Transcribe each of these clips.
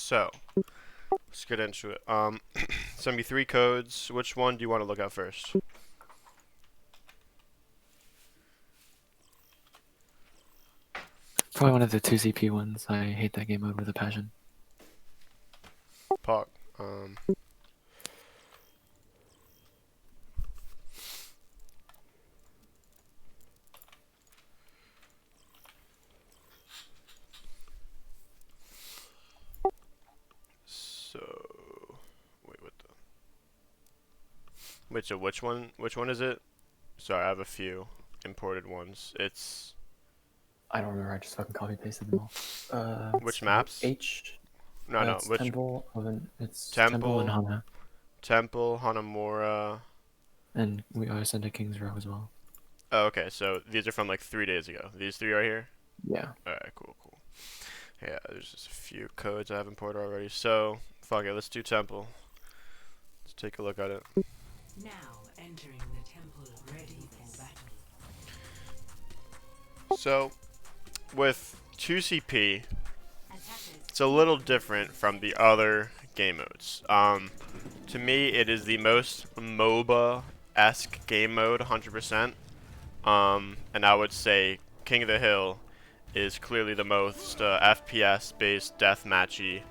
So let's get into it. Send me 3 codes. Which one do you want to look at first? Probably one of the 2CP ones. I hate that game mode with a passion. Pog. So wait, what the? Wait, so which one? Which one is it? Sorry, I have a few imported ones. It's I don't remember. I just fucking copy pasted them all. which Let's see. maps? H. No, It's which Temple. It's Temple and Temple, Hana, Temple, Hanamura. and we always send to King's Row as well. Oh, okay, so these are from like 3 days ago. These 3 right here. Yeah. Alright, cool. Yeah, there's just a few codes I have imported already. So fuck it, let's do Temple. Let's take a look at it. Now entering the temple, ready for battle. So with 2CP, it's a little different from the other game modes. To me, it is the most MOBA-esque game mode, 100%. And I would say King of the Hill is clearly the most FPS-based deathmatchy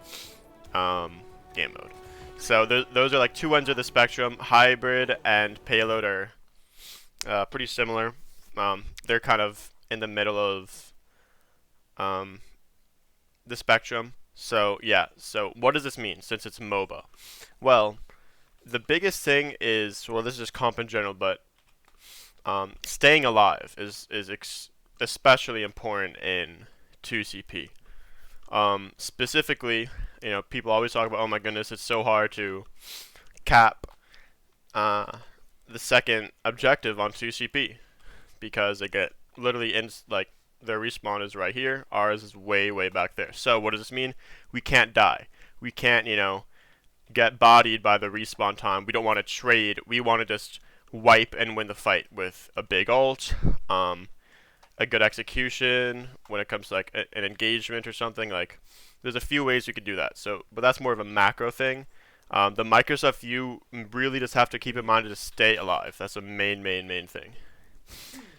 game mode. So those are like 2 ends of the spectrum. Hybrid and Payload are pretty similar. They're kind of in the middle of the spectrum. So yeah, so what does this mean since it's MOBA? Well, the biggest thing is, well, this is just comp in general, but staying alive is especially important in 2CP. Specifically, you know, people always talk about, oh my goodness, it's so hard to cap the second objective on 2CP because they get literally like their respawn is right here, ours is way back there. So what does this mean? We can't die. We can't, you know, get bodied by the respawn time. We don't want to trade. We want to just wipe and win the fight with a big ult, a good execution when it comes to like an engagement or something. Like there's a few ways you could do that. So, but that's more of a macro thing. The micro stuff you really just have to keep in mind to just stay alive. That's a main thing.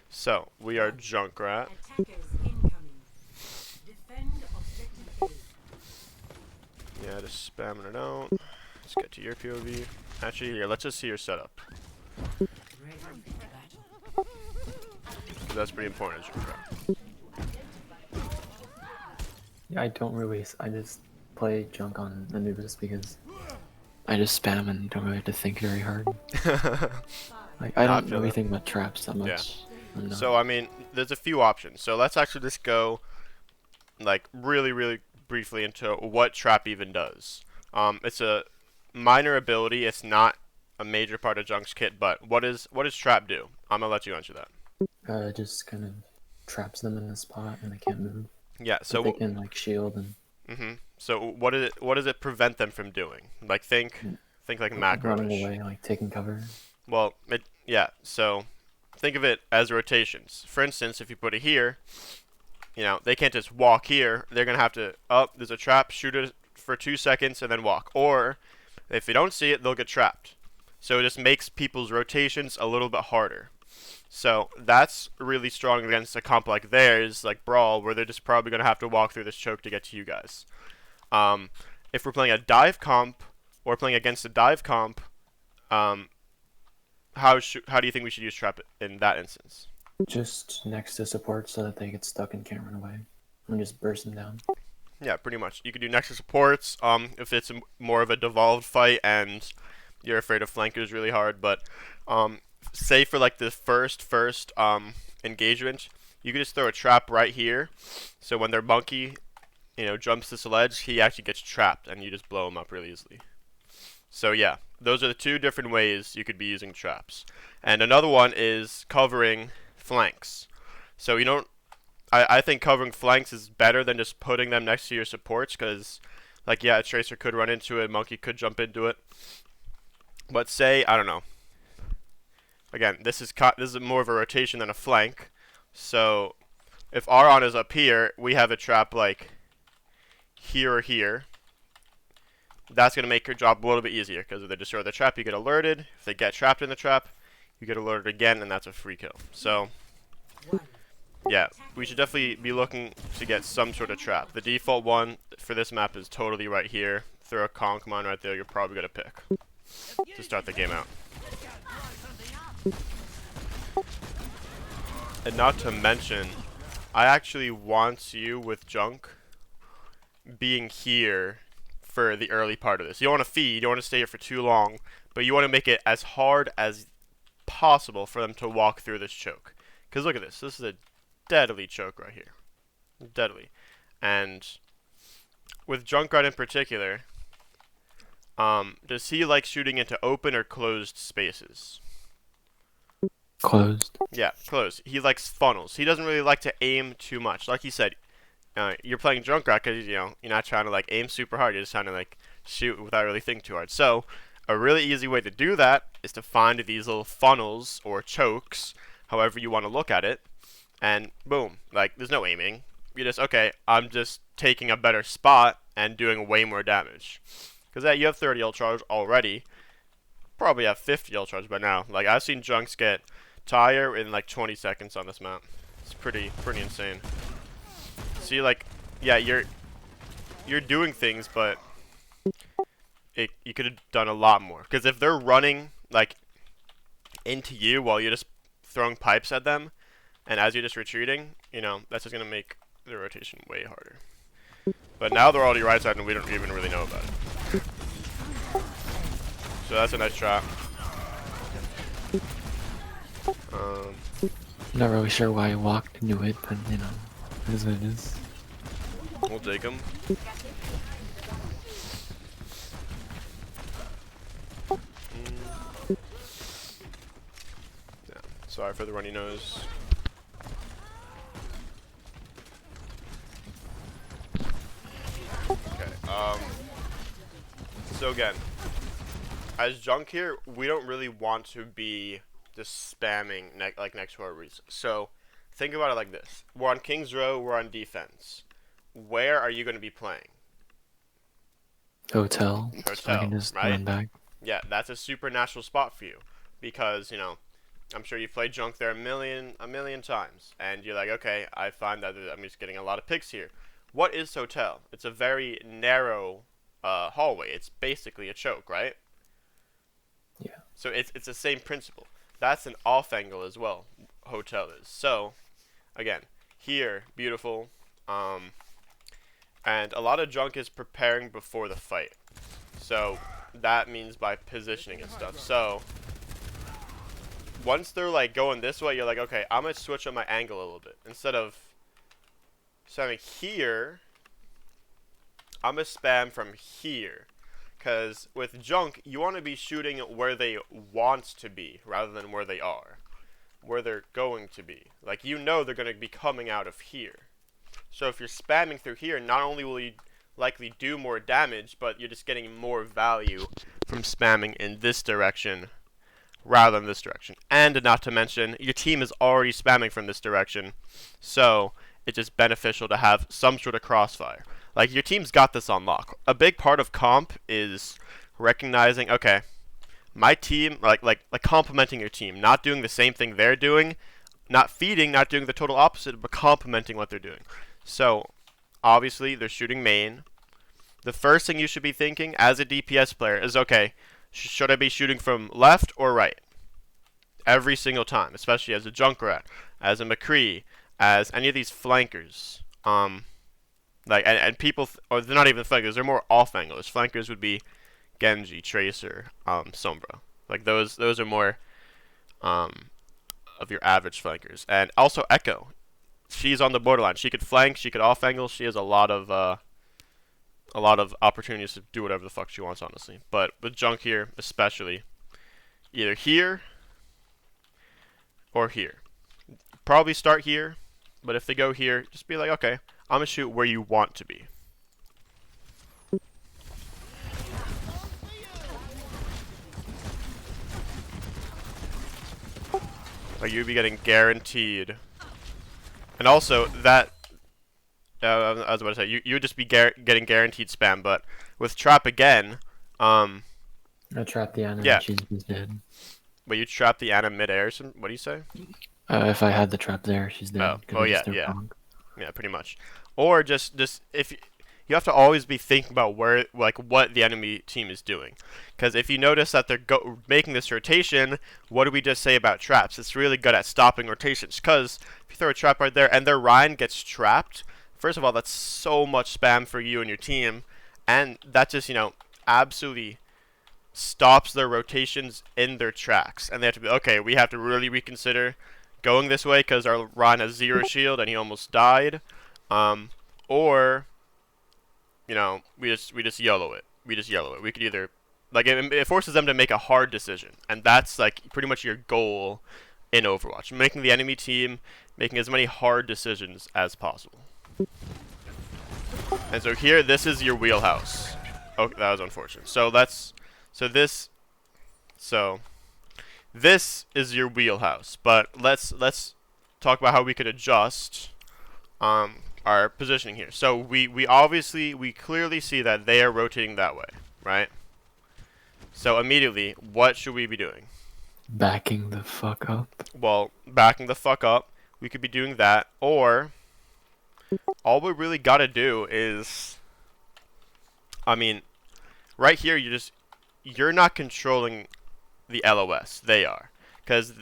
So we are Junkrat. Attackers incoming. Defend objective A. Yeah, just spamming it out. Let's get to your POV. Actually, here, let's just see your setup. Ready for battle. 'Cause that's pretty important as Junkrat. Yeah, I don't really. I just play junk on Anubis because I just spam and don't really have to think very hard. Like I Nah, I don't feel really that. think about traps that Yeah. much. I'm not- So I mean, there's a few options. So let's actually just go like really briefly into what trap even does. It's a minor ability. It's not a major part of Junk's kit, but what does trap do? I'm gonna let you answer that. just kind of traps them in a spot and they can't move. Yeah. But So they can like shield and So what does it prevent them from doing? Like think like running macro-ish. away, like taking cover. Well, yeah. So think of it as rotations. For instance, if you put it here, you know, they can't just walk here. They're gonna have to there's a trap, shoot it for 2 seconds, and then walk. Or if they don't see it, they'll get trapped. So it just makes people's rotations a little bit harder. So that's really strong against a comp like theirs, like Brawl, where they're just probably gonna have to walk through this choke to get to you guys. If we're playing a dive comp or playing against a dive comp, how do you think we should use trap in that instance? Just next to support so that they get stuck and can't run away. And just burst them down. Yeah, pretty much. You could do Nexus supports. If it's more of a devolved fight and you're afraid of flankers really hard, but say for like the first engagement, you could just throw a trap right here. So when their monkey, you know, jumps this ledge, he actually gets trapped, and you just blow him up really easily. So yeah, those are the 2 different ways you could be using traps. And another one is covering flanks. So you don't. I think covering flanks is better than just putting them next to your supports, because, like, yeah, a tracer could run into it, monkey could jump into it. But say, I don't know. Again, this is more of a rotation than a flank. So if Aron is up here, we have a trap like here or here. that's going to make your job a little bit easier, because if they destroy the trap, you get alerted. If they get trapped in the trap, you get alerted again, and that's a free kill. So, yeah, we should definitely be looking to get some sort of trap. The default one for this map is totally right here. Throw a conk mine right there, you're probably going to pick to start the game out. And not to mention, I actually want you with junk being here for the early part of this. You don't want to feed, you don't want to stay here for too long, but you want to make it as hard as possible for them to walk through this choke. Because look at this. This is a deadly choke right here. Deadly. And with Junkrat in particular, does he like shooting into open or closed spaces? Closed. Yeah, closed. He likes funnels. He doesn't really like to aim too much. Like he said, you're playing Junkrat because you're not trying to like aim super hard. You're just trying to like shoot without really thinking too hard. So a really easy way to do that is to find these little funnels or chokes, however you want to look at it, and boom, like there's no aiming. You just okay, I'm just taking a better spot and doing way more damage. Because you have 30 ult charge already, probably have 50 ult charge by now. Like I've seen Junks get tire in like 20 seconds on this map. It's pretty insane. See, like, yeah, you're doing things, but you could have done a lot more. Because if they're running like into you while you're just throwing pipes at them, and as you're just retreating, that's just gonna make the rotation way harder. But now they're all to your right side, and we don't even really know about it. So that's a nice trap. Not really sure why I walked into it, but it is what it is. We'll take him. Yeah, sorry for the runny nose. Okay, so again, as junk here, we don't really want to be just spamming next to our roots. So think about it like this. We're on King's Row, we're on defense. Where are you going to be playing? Hotel. Hotel, So I can just right? run back. Yeah, that's a supernatural spot for you. Because, I'm sure you've played junk there a million times. And you're like, okay, I find that I'm just getting a lot of picks here. What is hotel? It's a very narrow hallway. It's basically a choke, right? Yeah. So it's the same principle. That's an off angle as well, hotel is. So, again, here, beautiful. And a lot of junk is preparing before the fight. So, that means by positioning and stuff. So, once they're like going this way, you're like, okay, I'm going to switch up my angle a little bit. Instead of spamming here, I'm going to spam from here. Because with junk, you want to be shooting where they want to be rather than where they are. Where they're going to be. Like, they're going to be coming out of here. So if you're spamming through here, not only will you likely do more damage, but you're just getting more value from spamming in this direction rather than this direction. And not to mention, your team is already spamming from this direction. So it's just beneficial to have some sort of crossfire. Like, your team's got this on lock. A big part of comp is recognizing, okay, my team, like complimenting your team, not doing the same thing they're doing, not feeding, not doing the total opposite, but complimenting what they're doing. So, obviously, they're shooting main. The first thing you should be thinking as a DPS player is, okay, should I be shooting from left or right? Every single time, especially as a Junkrat, as a McCree, as any of these flankers. And people, or they're not even flankers, they're more off angles. Flankers would be Genji, Tracer, Sombra. Like those are more of your average flankers. And also Echo. She's on the borderline. She could flank, she could off angle. She has a lot of opportunities to do whatever the fuck she wants, honestly. But with junk here, especially, either here or here. Probably start here, but if they go here, just be like, okay, I'm gonna shoot where you want to be. Like, you'd be getting guaranteed. And also, that, I was about to say, you would just be getting guaranteed spam, but with trap again, I trapped the Ana yeah. and she's dead. But you trap the Ana mid-air. What do you say? If I had the trap there, she's Oh, dead because oh I yeah, just threw yeah, Pong. yeah, pretty much. Or just if you have to always be thinking about where, like, what the enemy team is doing, because if you notice that they're making this rotation, what do we just say about traps? It's really good at stopping rotations. Because if you throw a trap right there and their Ryan gets trapped, first of all, that's so much spam for you and your team, and that just absolutely stops their rotations in their tracks, and they have to be okay. We have to really reconsider going this way because our Ryan has 0 shield and he almost died, or we just yellow it. We just yellow it. We could either like it forces them to make a hard decision, and that's like pretty much your goal in Overwatch, making the enemy team making as many hard decisions as possible. And so here, this is your wheelhouse. Oh, that was unfortunate. So this is your wheelhouse. But let's talk about how we could adjust our positioning here. So we clearly see that they are rotating that way, right? So immediately, what should we be doing? Backing the fuck up. Well, backing the fuck up. We could be doing that, or all we really gotta do is, I mean, right here you're not controlling the LOS. They are, because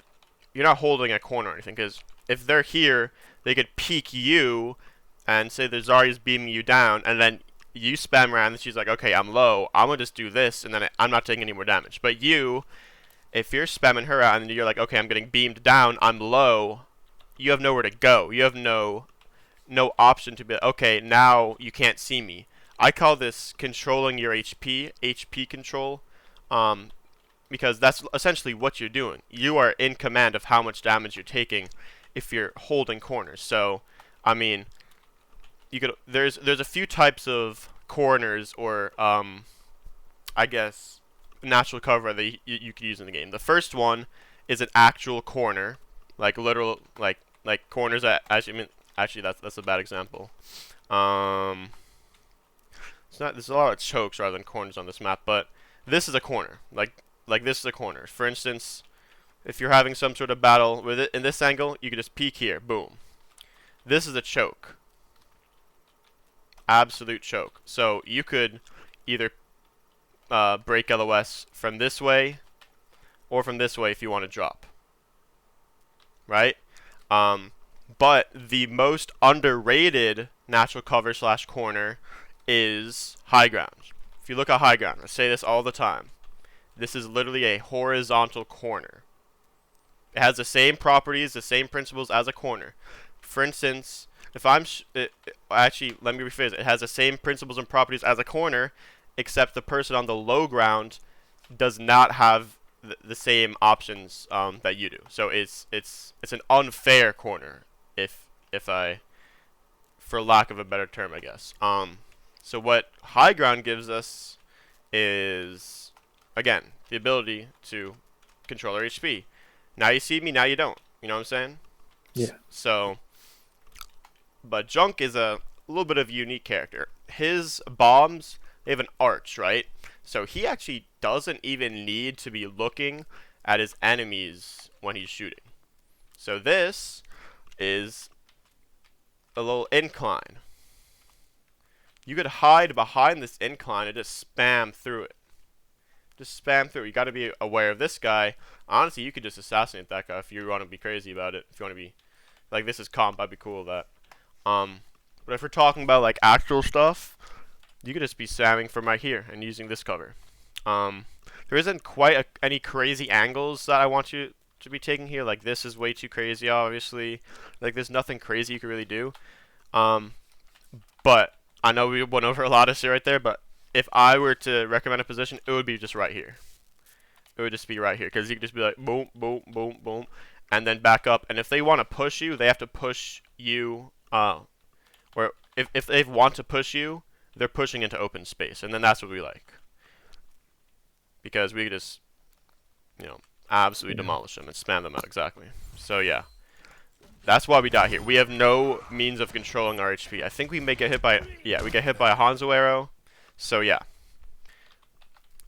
you're not holding a corner or anything. Because if they're here, they could peek you and say the Zarya's beaming you down, and then you spam around, and she's like, okay, I'm low. I'm gonna just do this, and then I'm not taking any more damage. But you, if you're spamming her out, and you're like, okay, I'm getting beamed down, I'm low. You have nowhere to go. You have no option to be okay. Now you can't see me. I call this controlling your HP control, because that's essentially what you're doing. You are in command of how much damage you're taking if you're holding corners. So, I mean, there's a few types of corners or I guess natural cover that you could use in the game. The first one is an actual corner, like literal like corners that actually that's a bad example. There's a lot of chokes rather than corners on this map, but this is a corner. Like this is a corner. For instance, if you're having some sort of battle with it in this angle, you can just peek here, boom. This is a choke. Absolute choke. So you could either break LOS from this way or from this way if you want to drop. Right? But the most underrated natural cover / corner is high ground. If you look at high ground, I say this all the time. This is literally a horizontal corner. It has the same properties, the same principles as a corner. For instance, if I'm actually, let me rephrase it. It has the same principles and properties as a corner, except the person on the low ground does not have the same options that you do. So it's an unfair corner, if I, for lack of a better term, I guess. So what high ground gives us is, again, the ability to control our HP. Now you see me, now you don't. You know what I'm saying? Yeah. So, but Junk is a little bit of a unique character. His bombs, they have an arch, right? So he actually doesn't even need to be looking at his enemies when he's shooting. So this is a little incline. You could hide behind this incline and just spam through it. Just spam through. You got to be aware of this guy. Honestly, you could just assassinate that guy if you want to be crazy about it. If you want to be like, this is comp, I'd be cool with that. But if we're talking about like actual stuff, you could just be spamming from right here and using this cover. There isn't quite any crazy angles that I want you to be taking here. Like, this is way too crazy, obviously. Like, there's nothing crazy you can really do. But I know we went over a lot of shit right there, but if I were to recommend a position, it would be just right here. It would just be right here, because you could just be like, boom, boom, boom, boom, and then back up. And if they want to push you, they have to push you, or if they want to push you, they're pushing into open space, and then that's what we like. Because we could just, absolutely demolish them and spam them out, exactly. So, yeah. That's why we die here. We have no means of controlling our HP. I think we may get hit by, we get hit by a Hanzo arrow. So, yeah.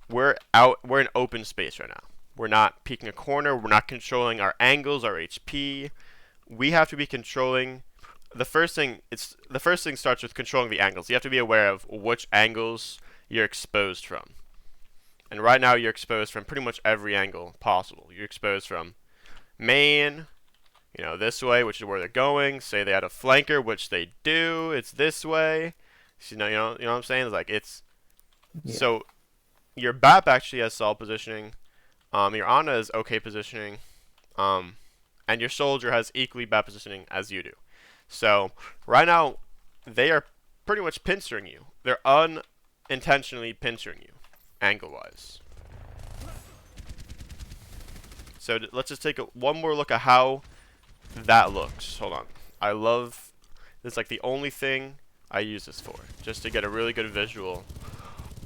we're in open space right now. We're not peeking a corner. We're not controlling our angles, our HP. We have to be controlling. The first thing starts with controlling the angles. You have to be aware of which angles you're exposed from. And right now you're exposed from pretty much every angle possible. You're exposed from main, this way, which is where they're going. Say they had a flanker, which they do. It's this way. So, you know what I'm saying? It's like so your BAP actually has solid positioning. Your Ana is okay positioning. And your soldier has equally bad positioning as you do. So right now they are pretty much pinchering you. They're unintentionally pinchering you, angle-wise. So let's just take one more look at how that looks. Hold on. I love this. Like the only thing I use this for, just to get a really good visual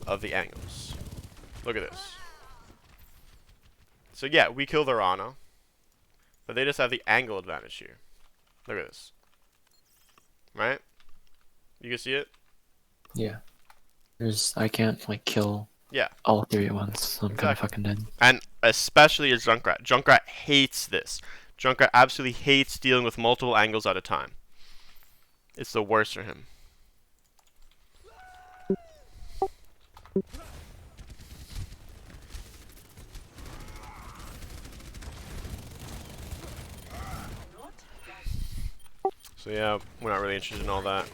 of the angles. Look at this. So yeah, we kill their Ana, but they just have the angle advantage here. Look at this. Right? You can see it? Yeah. I can't like kill all three at once, so I'm kinda fucking dead. And especially as Junkrat. Junkrat hates this. Junkrat absolutely hates dealing with multiple angles at a time. It's the worst for him. So yeah, we're not really interested in all that.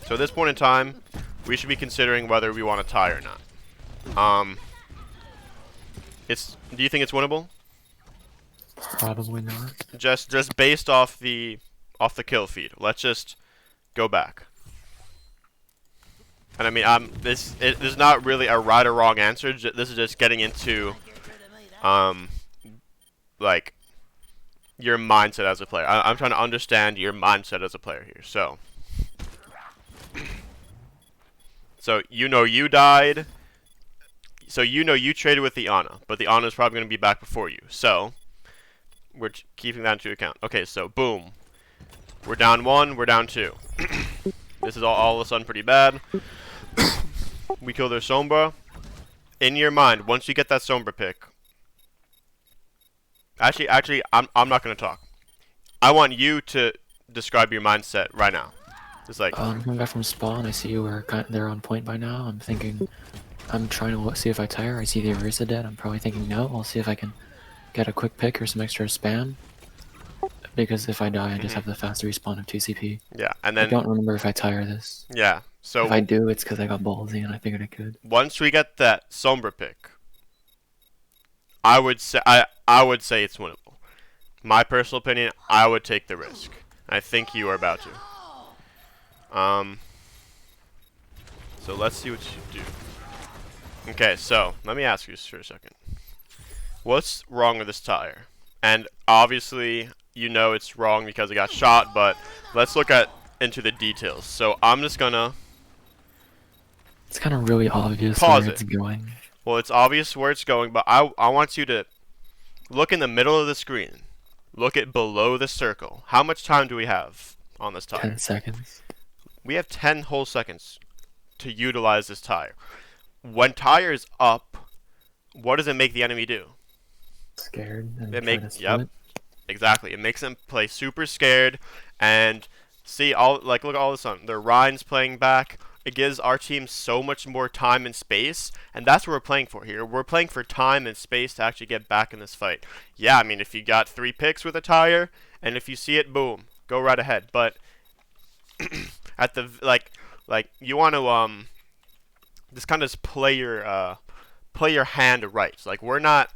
So at this point in time, we should be considering whether we want to tie or not. Do you think it's winnable? Probably not. Just based off the kill feed. Let's just go back. And I mean, there's not really a right or wrong answer. This is just getting into like your mindset as a player. I'm trying to understand your mindset as a player here. So you died. So you traded with the Ana, but the Ana is probably going to be back before you. So we're keeping that into account. Okay, so boom. We're down 1, we're down 2. This is all of a sudden pretty bad. We kill their Sombra. In your mind, once you get that Sombra pick. Actually, I'm not going to talk. I want you to describe your mindset right now. It's like I'm coming back from spawn. I see they're on point by now. I'm thinking, I'm trying to see if I tire. I see the Orisa dead. I'm probably thinking no. I'll see if I can get a quick pick or some extra spam. Because if I die, I just have the fast respawn of 2 CP. Yeah, and then I don't remember if I tire this. Yeah, so if I do, it's because I got ballsy and I figured I could. Once we get that Sombra pick, I would say it's winnable. My personal opinion, I would take the risk. I think you are about to. So let's see what you do. Okay, so let me ask you this for a second. What's wrong with this tire? And obviously, it's wrong because it got shot, but let's look into the details. So I'm just gonna. It's kind of really obvious where it's going. Well, it's obvious where it's going, but I want you to look in the middle of the screen. Look at below the circle. How much time do we have on this tire? 10 seconds. We have 10 whole seconds to utilize this tire. When tire is up, what does it make the enemy do? Scared. Yep. Exactly. It makes them play super scared, and look at all of a sudden their Ryan's playing back. It gives our team so much more time and space, and that's what we're playing for here. We're playing for time and space to actually get back in this fight. Yeah, I mean, if you got 3 picks with a tire, and if you see it, boom, go right ahead. But at the you want to just kind of play your hand right. Like we're not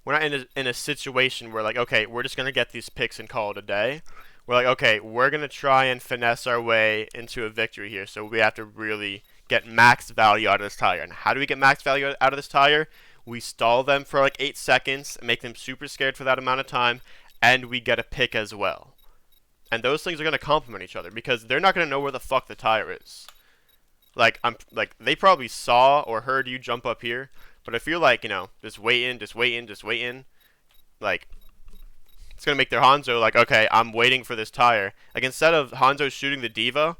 in a situation where like, okay, we're just gonna get these picks and call it a day. We're like, okay, we're gonna try and finesse our way into a victory here. So we have to really get max value out of this tire. And how do we get max value out of this tire? We stall them for like 8 seconds, make them super scared for that amount of time, and we get a pick as well. And those things are gonna complement each other because they're not gonna know where the fuck the tire is. Like they probably saw or heard you jump up here, but I feel like just waiting, like it's gonna make their Hanzo like, okay, I'm waiting for this tire. Like instead of Hanzo shooting the diva,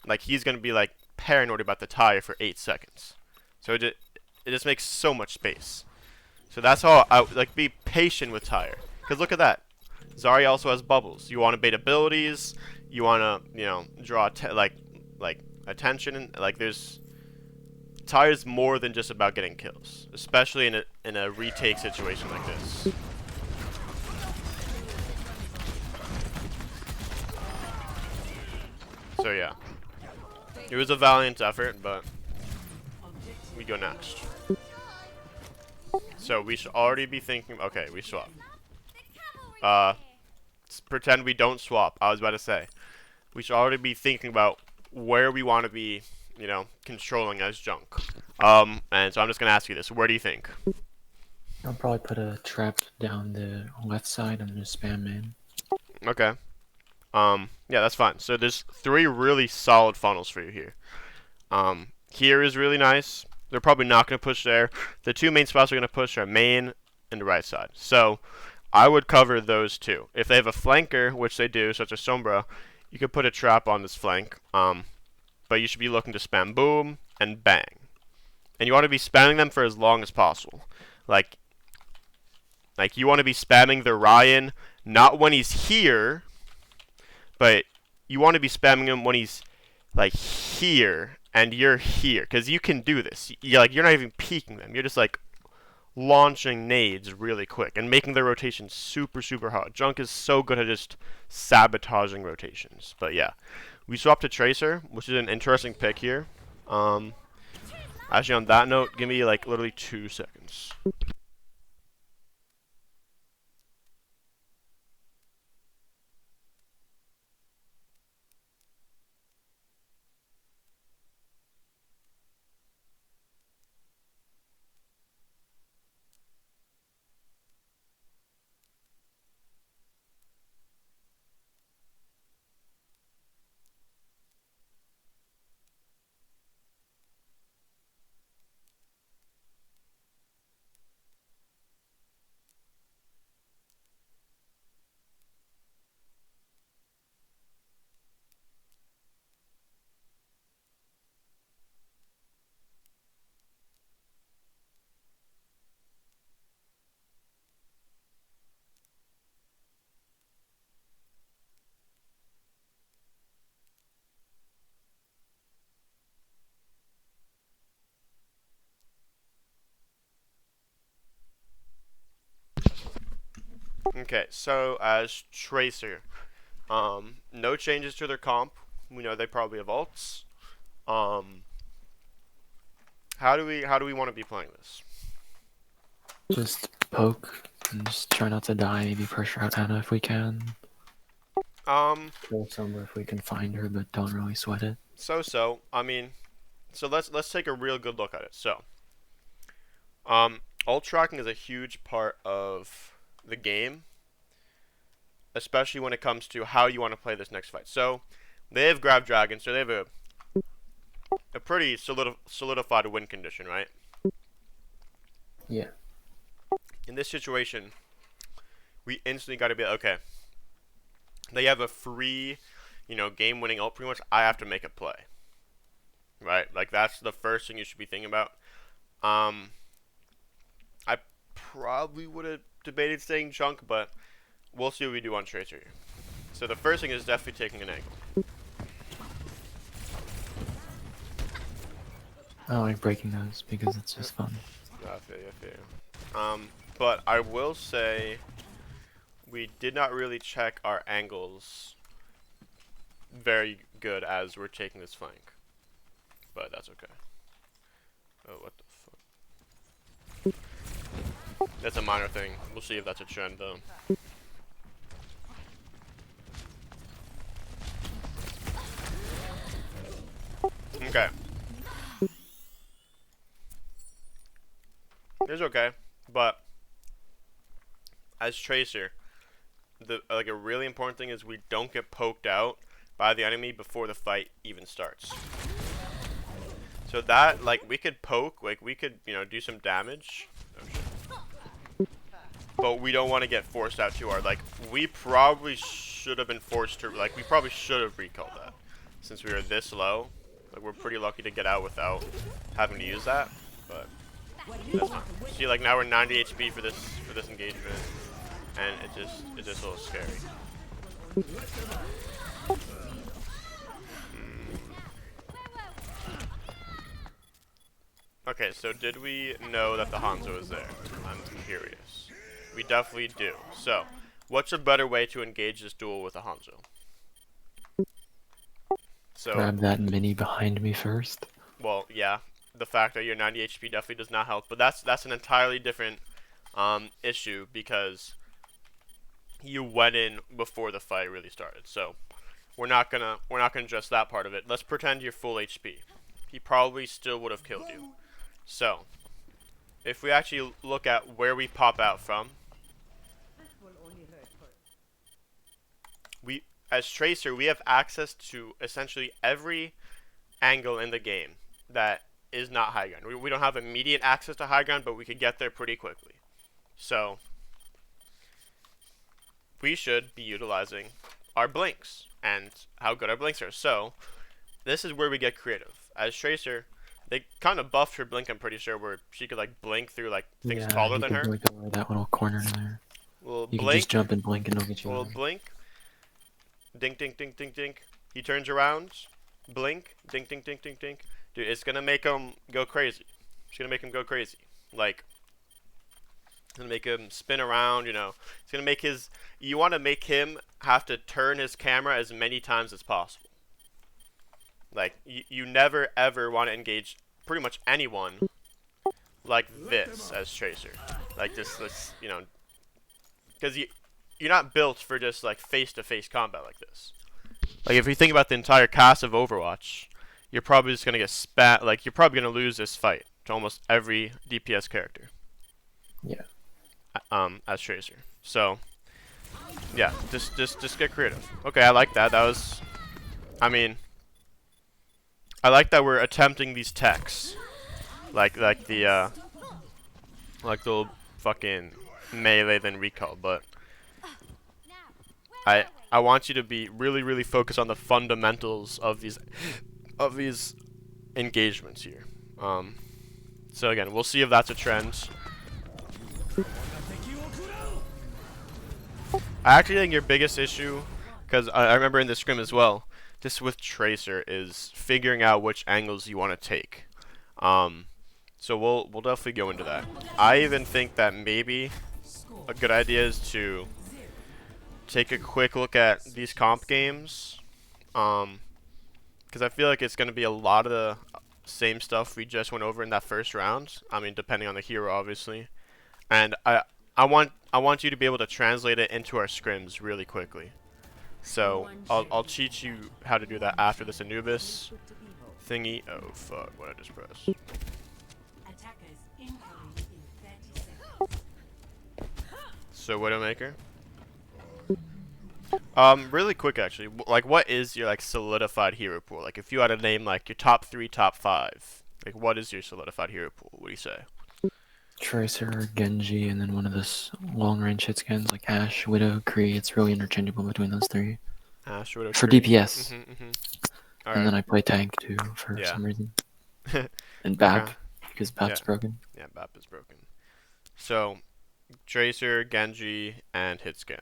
like he's gonna be like paranoid about the tire for 8 seconds. So So it just makes so much space. So that's how I like be patient with Tyre. Cause look at that. Zarya also has bubbles. You want to bait abilities. You want to draw like attention. And like there's Tyre's more than just about getting kills, especially in a retake situation like this. So yeah, it was a valiant effort, but we go next. So we should already be thinking. Okay, we swap. Pretend we don't swap. I was about to say we should already be thinking about where we want to be, controlling as junk. And so I'm just gonna ask you this: where do you think? I'll probably put a trap down the left side and just spam main. Okay. Yeah, that's fine. So there's 3 really solid funnels for you here. Here is really nice. They're probably not going to push there. The 2 main spots are going to push are main and the right side. So I would cover those 2. If they have a flanker, which they do, such as Sombra, you could put a trap on this flank. But you should be looking to spam boom and bang. And you want to be spamming them for as long as possible. Like you want to be spamming the Ryan, not when he's here, but you want to be spamming him when he's like here and you're here, because you can do this. You're not even peeking them. You're just like launching nades really quick and making their rotation super hard. Junk is so good at just sabotaging rotations. But yeah, we swapped to Tracer, which is an interesting pick here. Actually, on that note, give me like literally 2 seconds. Okay, so as Tracer, no changes to their comp. We know they probably have ults. How do we want to be playing this? Just poke and just try not to die. Maybe pressure out Anna if we can. Kill Sombra if we can find her, but don't really sweat it. I mean, so let's take a real good look at it. So, ult tracking is a huge part of the game, especially when it comes to how you want to play this next fight. So, they have Grab Dragon, so they have a pretty solidified win condition, right? Yeah. In this situation, we instantly got to be okay. They have a free, game-winning ult. Pretty much, I have to make a play, right? Like that's the first thing you should be thinking about. I probably would have debated staying junk, but we'll see what we do on Tracer here. So the first thing is definitely taking an angle. I like breaking those because it's just fun. I feel you. But I will say we did not really check our angles very good as we're taking this flank. But that's okay. Oh, what the fuck? That's a minor thing. We'll see if that's a trend though. Okay. It's okay, but as Tracer, a really important thing is we don't get poked out by the enemy before the fight even starts. So that, we could poke, we could, do some damage. Oh, shit. But we don't want to get forced out too hard. We probably should have been forced to, we probably should have recalled that. Since we were this low. We're pretty lucky to get out without having to use that. but that's fine. See, like now we're 90 HP for this engagement, and it's just a little scary. Okay, so did we know that the Hanzo is there? I'm curious. We definitely do. So, what's a better way to engage this duel with a Hanzo? So, Grab that mini behind me first. well, yeah, the fact that you're 90 HP definitely does not help, but that's an entirely different issue because you went in before the fight really started. So, we're not gonna address that part of it. Let's pretend you're full HP. He probably still would have killed you. So, if we actually look at where we pop out from, as Tracer, we have access to essentially every angle in the game that is not high ground. We don't have immediate access to high ground, but we could get there pretty quickly. So, we should be utilizing our blinks and how good our blinks are. So, this is where we get creative. As Tracer, they kind of buffed her blink, I'm pretty sure, where she could like blink through like things taller than her. Like over that little corner there. Little You blink, can just jump and blink and it'll get you. little blink, dink, dink, dink, dink, dink. He turns around, blink, dink, dink, dink, dink, dink. Dude, it's gonna make him go crazy. It's gonna make him go crazy. Like, it's gonna make him spin around. You know, it's gonna make his. You want to make him have to turn his camera as many times as possible. Like, you never ever want to engage pretty much anyone like this as Tracer. Like this, you know, because you're not built for just like face-to-face combat like this. Like if you think about the entire cast of Overwatch, you're probably just gonna get spat. Like you're probably gonna lose this fight to almost every DPS character. Yeah. As Tracer. So, yeah, just get creative. Okay, I like that. That was, I mean, I like that we're attempting these techs, like the fucking melee then recall, but I want you to be really focused on the fundamentals of these engagements here. So again, we'll see if that's a trend. I actually think your biggest issue, because I remember in the scrim as well, just with Tracer, is figuring out which angles you want to take. So we'll definitely go into that. I even think that maybe a good idea is to take a quick look at these comp games, because I feel like it's going to be a lot of the same stuff we just went over in that first round. I mean, depending on the hero, obviously. And I want you to be able to translate it into our scrims really quickly. So I'll teach you how to do that after this Anubis thingy. Oh fuck! What I just pressed. So Widowmaker. Really quick actually. Like, what is your like solidified hero pool? Like, if you had to name like your top 3, top 5, like what is your solidified hero pool? What do you say? Tracer, Genji, and then one of those long-range hit skins like Ashe, Widow, Kree. It's really interchangeable between those three. Ashe, Widow, For Kree. DPS. All right. And then I play tank too for some reason. And BAP, Okay. because BAP's broken. Yeah, BAP is broken. So, Tracer, Genji, and Hitscan.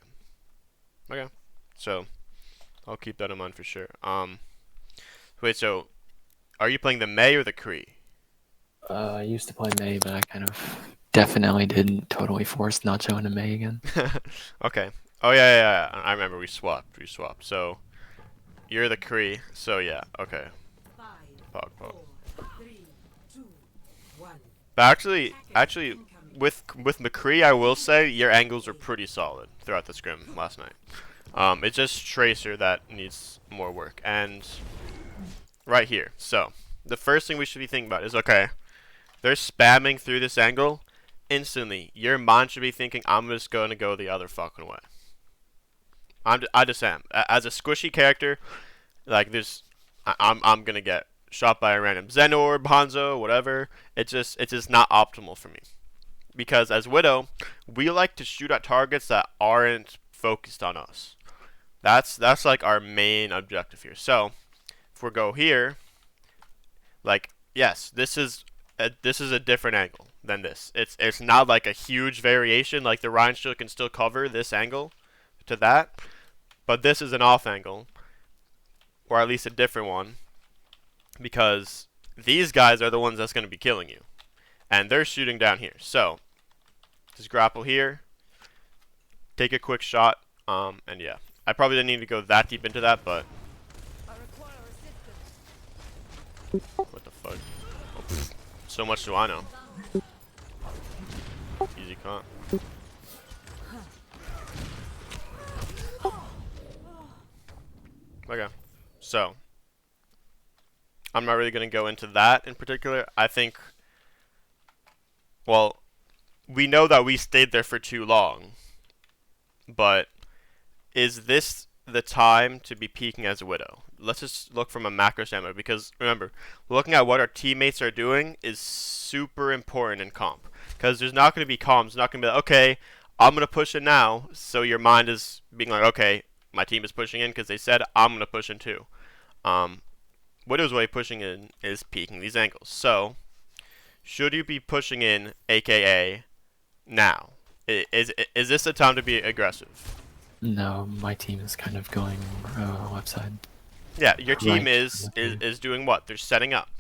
Okay. So, I'll keep that in mind for sure. Wait, so, are you playing the Mei or the Kree? I used to play Mei, but I kind of definitely didn't totally force Nacho into Mei again. Okay. Oh yeah. I remember we swapped. So, you're the Kree. So yeah. Okay. Pog. But actually, with McCree, I will say your angles were pretty solid throughout the scrim last night. It's just Tracer that needs more work. And right here. So, the first thing we should be thinking about is, okay, they're spamming through this angle. Instantly, your mind should be thinking, I'm just going to go the other fucking way. I just am. As a squishy character, like this, I'm going to get shot by a random Zen Orb, Hanzo, whatever. It's just not optimal for me. Because as Widow, we like to shoot at targets that aren't focused on us. That's like our main objective here. So, if we go here, like, yes, this is this is a different angle than this. It's not like a huge variation. Like the Ryan shield can still cover this angle to that, but this is an off angle, or at least a different one, because these guys are the ones that's going to be killing you, and they're shooting down here. So just grapple here, take a quick shot, and yeah, I probably didn't need to go that deep into that, but what the fuck? Oh, pfft. So much do I know. Easy con. Okay, so I'm not really going to go into that in particular. I think, well, we know that we stayed there for too long, but is this the time to be peaking as a Widow? Let's just look from a macro standpoint, because remember, looking at what our teammates are doing is super important in comp, because there's not going to be comms. It's not going to be like, okay, I'm going to push in now, so your mind is being like, okay, my team is pushing in because they said I'm going to push in too. Widow's way pushing in is peaking these angles. So, should you be pushing in, aka now? Is this the time to be aggressive? No, my team is kind of going left side. Yeah, your team Right. is doing what? They're setting up.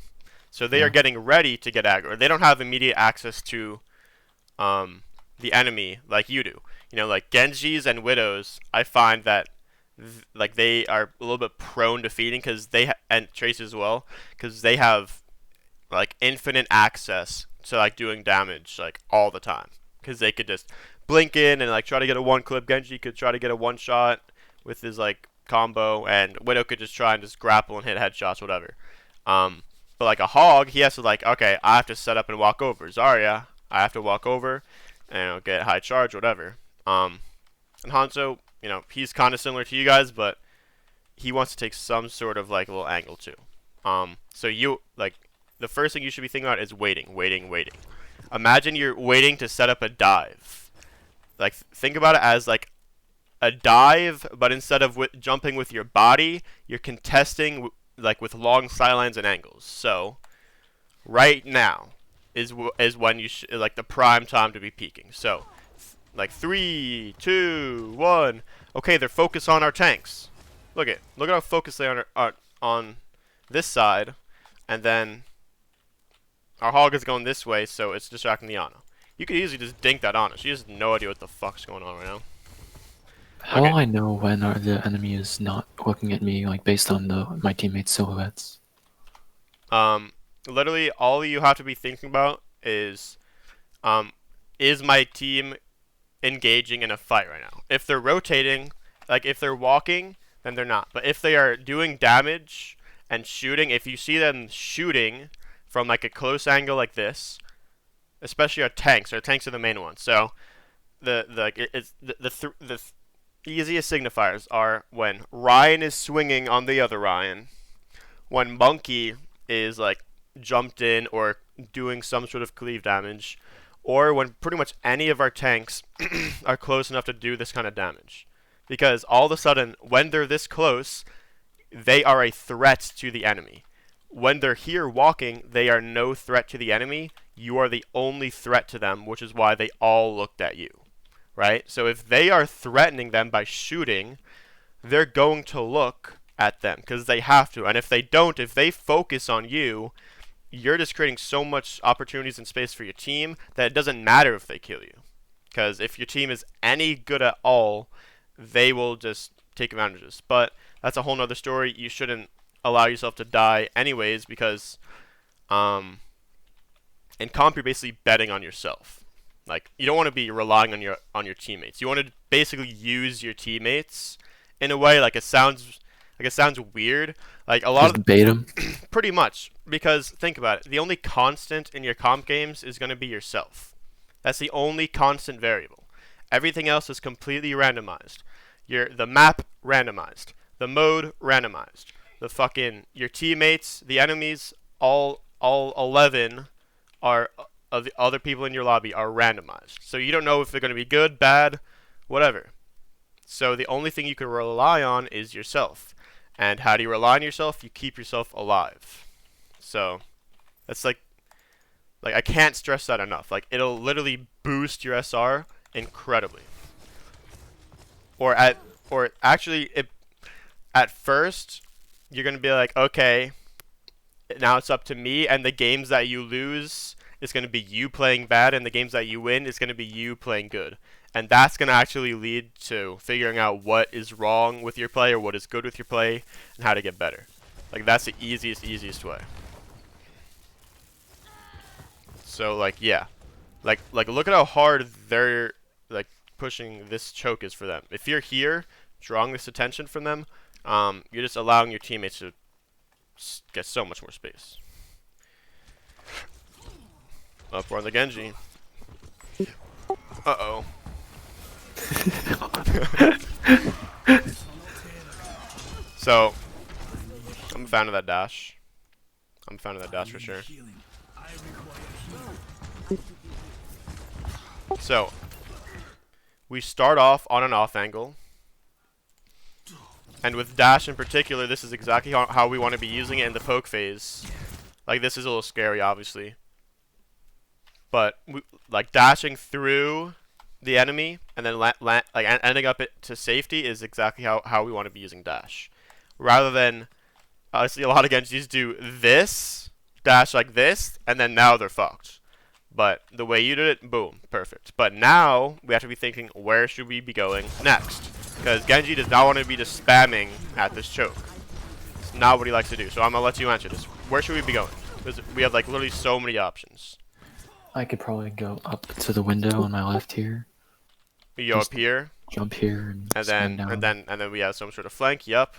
So they are getting ready to get aggro. They don't have immediate access to the enemy like you do. You know, like Genjis and Widows, I find that like they are a little bit prone to feeding because and Trace as well, because they have like infinite access to like doing damage like all the time, because they could just blink in and like try to get a one clip. Genji could try to get a one shot with his like combo, and Widow could just try and just grapple and hit headshots, whatever. But like a Hog, he has to like, okay, I have to set up and walk over. Zarya, I have to walk over and get high charge, whatever. And Hanzo, you know, he's kind of similar to you guys, but he wants to take some sort of like little angle too. So you like the first thing you should be thinking about is waiting, waiting, waiting. Imagine you're waiting to set up a dive. Like think about it as like a dive, but instead of jumping with your body, you're contesting like with long sidelines and angles. So right now is when you like the prime time to be peaking. So like 3, 2, 1. Okay, they're focused on our tanks. Look at how focused they are on this side, and then our Hog is going this way, so it's distracting the Ana. You could easily just dink that Ana. She has no idea what the fuck's going on right now. How Okay. will I know when the enemy is not looking at me, like based on my teammates' silhouettes? Literally all you have to be thinking about is my team engaging in a fight right now? If they're rotating, like if they're walking, then they're not. But if they are doing damage and shooting, if you see them shooting from like a close angle like this, especially our tanks are the main ones. So the easiest signifiers are when Ryan is swinging on the other Ryan, when Monkey is like jumped in or doing some sort of cleave damage, or when pretty much any of our tanks are close enough to do this kind of damage. Because all of a sudden, when they're this close, they are a threat to the enemy. When they're here walking, they are no threat to the enemy. You are the only threat to them, which is why they all looked at you. Right? So if they are threatening them by shooting, they're going to look at them because they have to. And if they don't, if they focus on you, you're just creating so much opportunities and space for your team that it doesn't matter if they kill you. Because if your team is any good at all, they will just take advantages. But that's a whole nother story. You shouldn't allow yourself to die anyways, because in comp you're basically betting on yourself. Like you don't want to be relying on your teammates. You want to basically use your teammates in a way like it sounds weird. Like a lot Just bait them. pretty much, because think about it. The only constant in your comp games is going to be yourself. That's the only constant variable. Everything else is completely randomized. The map randomized, the mode randomized, your teammates, the enemies, all 11 are of the other people in your lobby are randomized. So you don't know if they're going to be good, bad, whatever. So the only thing you can rely on is yourself. And how do you rely on yourself? You keep yourself alive. So that's like Like, I can't stress that enough. Like, it'll literally boost your SR incredibly. Or actually, at first, you're gonna be like, okay, now it's up to me, and the games that you lose, it's gonna be you playing bad, and the games that you win, it's gonna be you playing good. And that's gonna actually lead to figuring out what is wrong with your play or what is good with your play, and how to get better. Like, that's the easiest way. So, like, yeah. Like look at how hard they're, like, pushing this choke is for them. If you're here, drawing this attention from them, you're just allowing your teammates to get so much more space. Up on the Genji. Uh-oh. So, I'm a fan of that dash. I'm a fan of that dash for sure. So, we start off on an off angle. And with dash in particular, this is exactly how we want to be using it in the poke phase. Like, this is a little scary, obviously. But, like, dashing through the enemy and then ending up to safety is exactly how we want to be using dash. Rather than, I see a lot of Genjis do this, dash like this, and then now they're fucked. But the way you did it, boom, perfect. But now we have to be thinking, where should we be going next? Because Genji does not want to be just spamming at this choke. It's not what he likes to do. So I'm gonna let you answer this. Where should we be going? Because we have like literally so many options. I could probably go up to the window on my left here. We go up here, jump here, and then we have some sort of flank. Yup.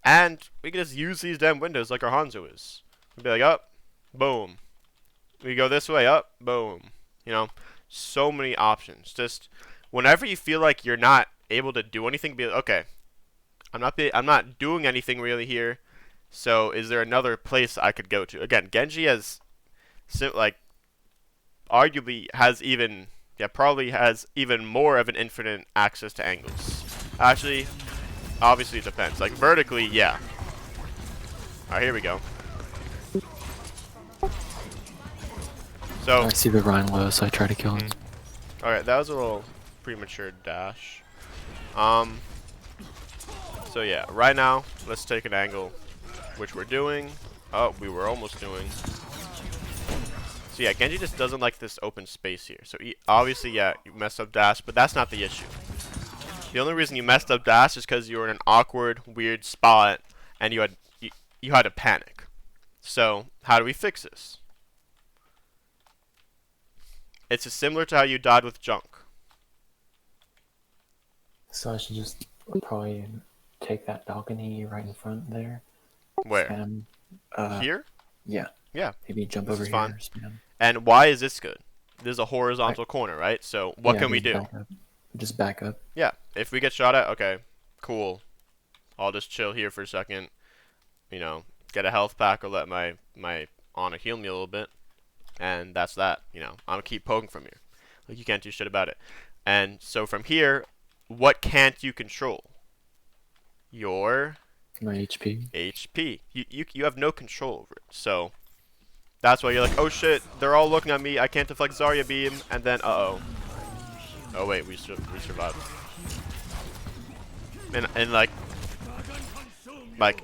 And we can just use these damn windows like our Hanzo is. We'd be like, up, boom. We go this way, up, boom. You know, so many options. Just whenever you feel like you're not able to do anything, be like, okay, I'm not doing anything really here. So is there another place I could go to? Again, Genji has, like, arguably has even, probably has even more of an infinite access to angles. Actually, obviously it depends. Like, vertically, yeah. Alright, here we go. So I see the Rhine low, so I try to kill him. Alright, that was a little premature dash. So yeah, right now, let's take an angle, which we're doing. Oh, we were almost doing. So yeah, Genji just doesn't like this open space here. So obviously, yeah, you messed up dash, but that's not the issue. The only reason you messed up dash is because you were in an awkward, weird spot, and you had to panic. So how do we fix this? It's similar to how you died with Junk. So I should just probably take that balcony right in front there. Where? Spam, here? Yeah. Yeah. Maybe jump over here. Spam. And why is this good? This is a horizontal corner, right? So what can we do? Just back up. Yeah. If we get shot at, okay, cool. I'll just chill here for a second. You know, get a health pack or let my Ana heal me a little bit. And that's that. You know, I'm gonna keep poking from here. Like, you can't do shit about it. And so from here, what can't you control? Your my HP. HP. You have no control over it. So that's why you're like, oh shit, they're all looking at me. I can't deflect Zarya beam, and then oh wait, we survived. And like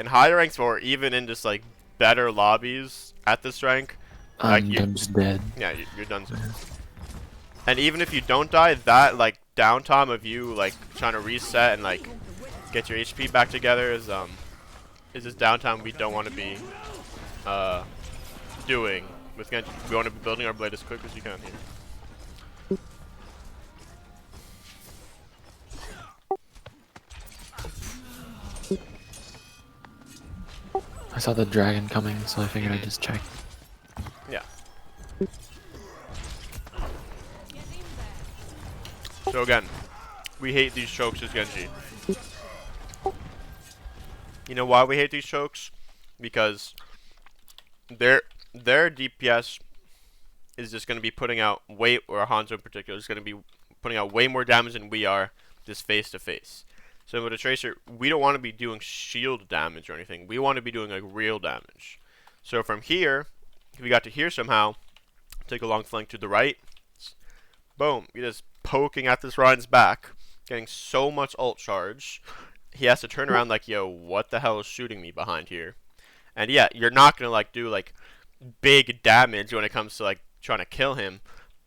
in higher ranks or even in just like better lobbies at this rank, like I'm just dead. Yeah, you're done. And even if you don't die, that like downtime of you like trying to reset and like get your HP back together is this downtime we don't want to be doing with Genji. We want to be building our blade as quick as you can here. I saw the dragon coming, so I figured I'd just check. Yeah. So again, we hate these chokes as Genji. You know why we hate these chokes? Because their DPS is just going to be putting out or Hanzo in particular, is going to be putting out way more damage than we are just face to face. So with a Tracer, we don't want to be doing shield damage or anything. We want to be doing like real damage. So from here, if we got to here somehow, take a long flank to the right. Boom. You're just poking at this Ryan's back, getting so much ult charge. He has to turn around like, yo, what the hell is shooting me behind here? And yeah, you're not gonna like do like big damage when it comes to like trying to kill him,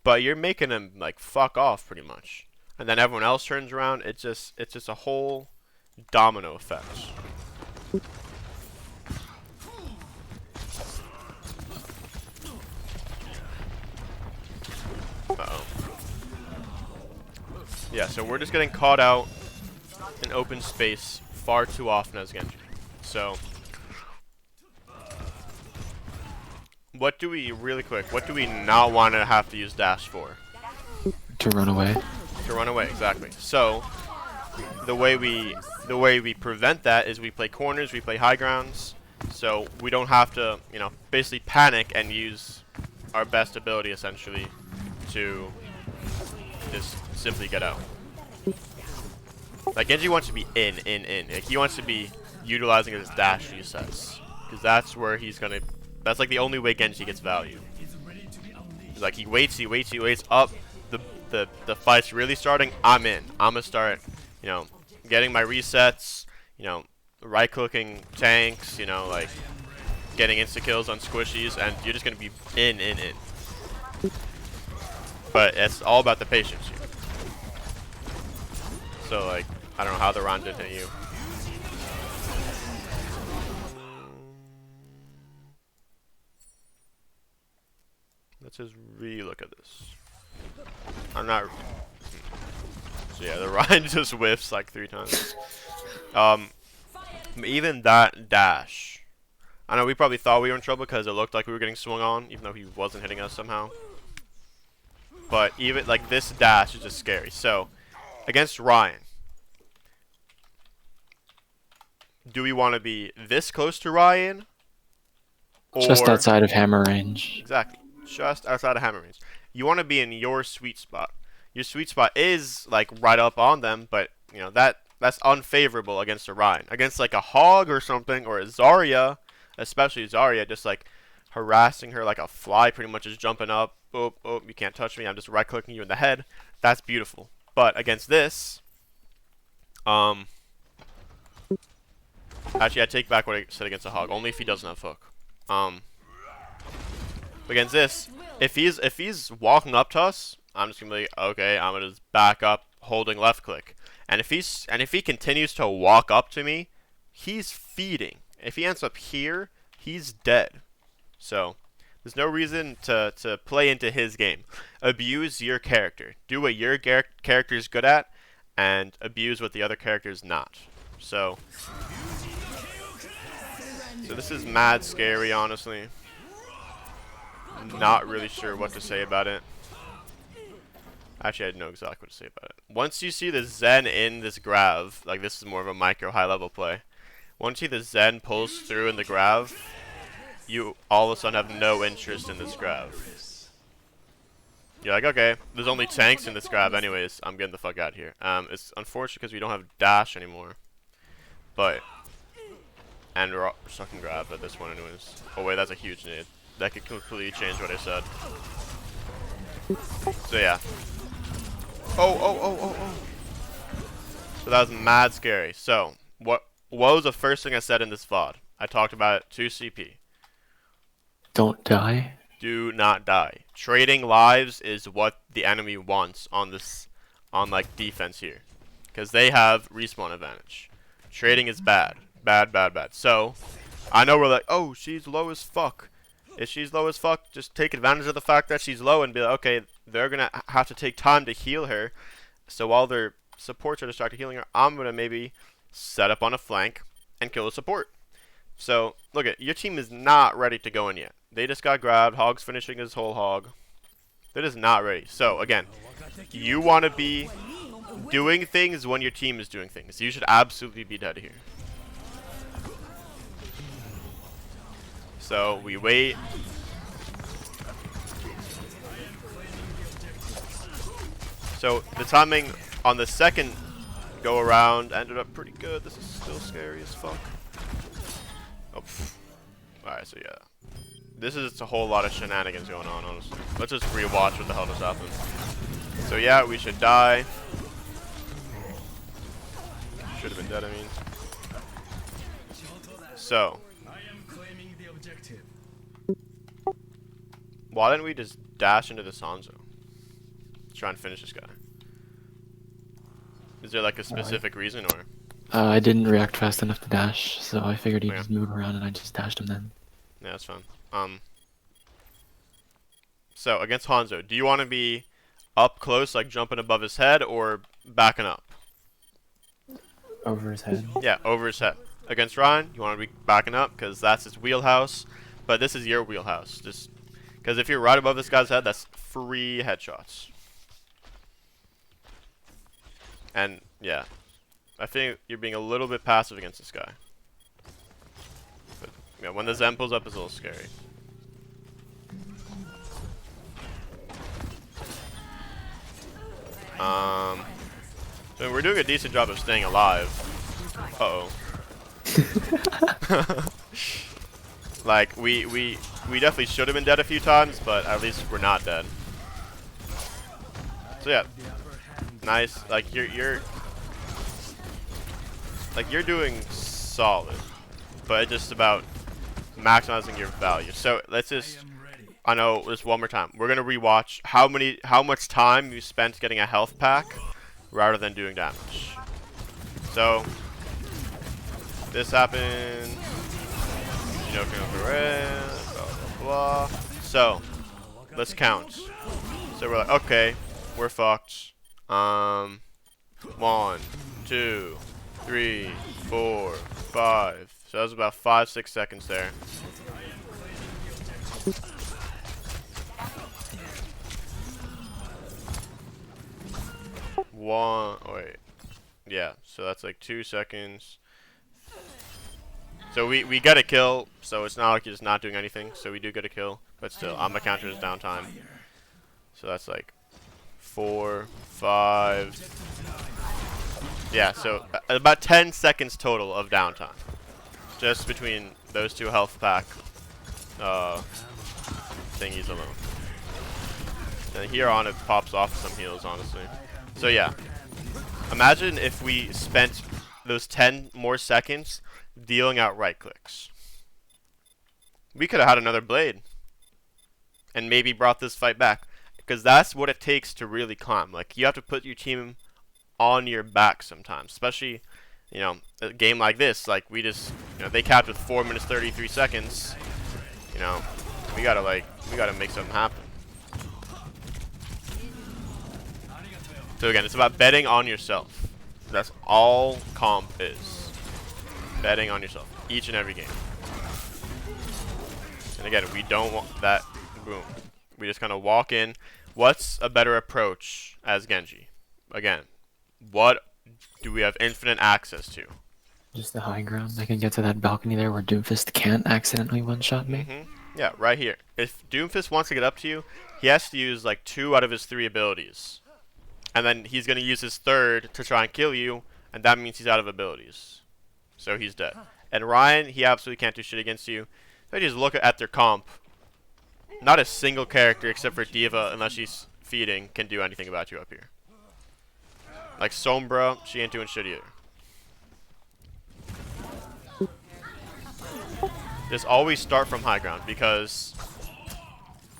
but you're making him like fuck off pretty much. And then everyone else turns around. It's just a whole domino effect. Uh-oh. Yeah, so we're just getting caught out in open space far too often as Genji. So, what do we, really quick, what do we not want to have to use dash for? To run away. To run away, exactly. So, the way we prevent that is we play corners, we play high grounds, so we don't have to, you know, basically panic and use our best ability essentially to just simply get out. Like Genji wants to be in. Like he wants to be utilizing his dash resets, because that's where he's gonna. That's like the only way Genji gets value. He's like he waits up. The fight's really starting. I'm in. I'm gonna start, you know, getting my resets. You know, right clicking tanks. You know, like getting insta kills on squishies, and you're just gonna be in. But it's all about the patience here. So like, I don't know how the round didn't hit you. Let's just re-look at this. I'm not. So yeah, the Ryan just whiffs like 3 times. Even that dash. I know we probably thought we were in trouble because it looked like we were getting swung on, even though he wasn't hitting us somehow. But even like this dash is just scary. So against Ryan, do we want to be this close to Ryan? Or Just outside of hammer range. exactly, just outside of hammer range. You want to be in your sweet spot. Your sweet spot is like right up on them, but you know that's unfavorable against a Ryan. Against like a Hog or something, or a Zarya, especially Zarya, just like harassing her like a fly, pretty much just jumping up. Oh, you can't touch me. I'm just right clicking you in the head. That's beautiful. But against this, actually, I take back what I said against a Hog. Only if he doesn't have hook. Against this, if he's walking up to us, I'm just gonna be like, okay, I'm gonna just back up, holding left click. And if he continues to walk up to me, he's feeding. If he ends up here, he's dead. So there's no reason to play into his game. Abuse your character. Do what your character is good at, and abuse what the other character is not. So this is mad scary, honestly. Not really sure what to say about it. Actually, I know exactly what to say about it. Once you see the Zen in this Grav, like this is more of a micro high level play. Once you see the Zen pulls through in the Grav, you all of a sudden have no interest in this Grav. You're like, okay, there's only tanks in this Grav anyways, I'm getting the fuck out of here. It's unfortunate because we don't have dash anymore. But, and we're stuck in Grav at this point anyways. Oh wait, that's a huge nade. That could completely change what I said. So yeah. Oh. So that was mad scary. So, what was the first thing I said in this VOD? I talked about it to CP. Don't die. Do not die. Trading lives is what the enemy wants on like defense here, because they have respawn advantage. Trading is bad. Bad. So, I know we're like, oh, she's low as fuck. If she's low as fuck, just take advantage of the fact that she's low and be like, okay, they're gonna have to take time to heal her. So while their supports are distracted healing her, I'm gonna maybe set up on a flank and kill the support. So look at your team is not ready to go in yet. They just got grabbed. Hog's finishing his whole Hog. They're just not ready. So again, you want to be doing things when your team is doing things. You should absolutely be dead here. So we wait. So the timing on the second go around ended up pretty good. This is still scary as fuck. Oh, alright, so yeah. This is a whole lot of shenanigans going on, honestly. Let's just rewatch what the hell just happened. So yeah, we should die. Should have been dead, I mean. So. Why didn't we just dash into the Sanzo? Try and finish this guy. Is there like a specific reason, or? I didn't react fast enough to dash, so I figured he'd Yeah. just move around and I just dashed him then. Yeah, that's fine. So against Hanzo, do you want to be up close, like jumping above his head, or backing up? Over his head. Yeah, over his head. Against Ryan, you want to be backing up because that's his wheelhouse, but this is your wheelhouse. Just because if you're right above this guy's head, that's free headshots. And yeah, I think you're being a little bit passive against this guy. But yeah, when the Zen pulls up, it's a little scary. So we're doing a decent job of staying alive. Uh-oh. Like we definitely should have been dead a few times, but at least we're not dead. So yeah, nice. Like you're doing solid, but it's just about maximizing your value. So let's just, I know this one more time. We're gonna rewatch how much time you spent getting a health pack rather than doing damage. So this happened. You know, blah blah blah. So let's count. So we're like, okay, we're fucked. 1, 2, 3, 4, 5. So that was about 5-6 seconds there. Wait. Yeah, so that's like 2 seconds. So we get a kill, so it's not like you're just not doing anything. So we do get a kill, but still, I'm gonna counter his downtime. So that's like 4, 5. Yeah, so about 10 seconds total of downtime, just between those two health pack thingies alone. And here on, it pops off some heals, honestly. So yeah, imagine if we spent those 10 more seconds dealing out right clicks. We could have had another blade and maybe brought this fight back, because that's what it takes to really climb. Like, you have to put your team on your back sometimes, especially, you know, a game like this. Like, we just, you know, they capped with 4 minutes 33 seconds. You know, we gotta make something happen. So again, it's about betting on yourself. That's all comp is. Betting on yourself each and every game. And again, we don't want that. Boom. We just kind of walk in. What's a better approach as Genji? Again, what do we have infinite access to? Just the high ground. I can get to that balcony there where Doomfist can't accidentally one-shot me. Yeah, right here. If Doomfist wants to get up to you, he has to use like 2 out of his 3 abilities. And then he's going to use his 3rd to try and kill you, and that means he's out of abilities. So he's dead. And Ryan, he absolutely can't do shit against you. If I just look at their comp, not a single character except for Diva, unless she's feeding, can do anything about you up here. Like Sombra, she ain't doing shit either. Just always start from high ground, because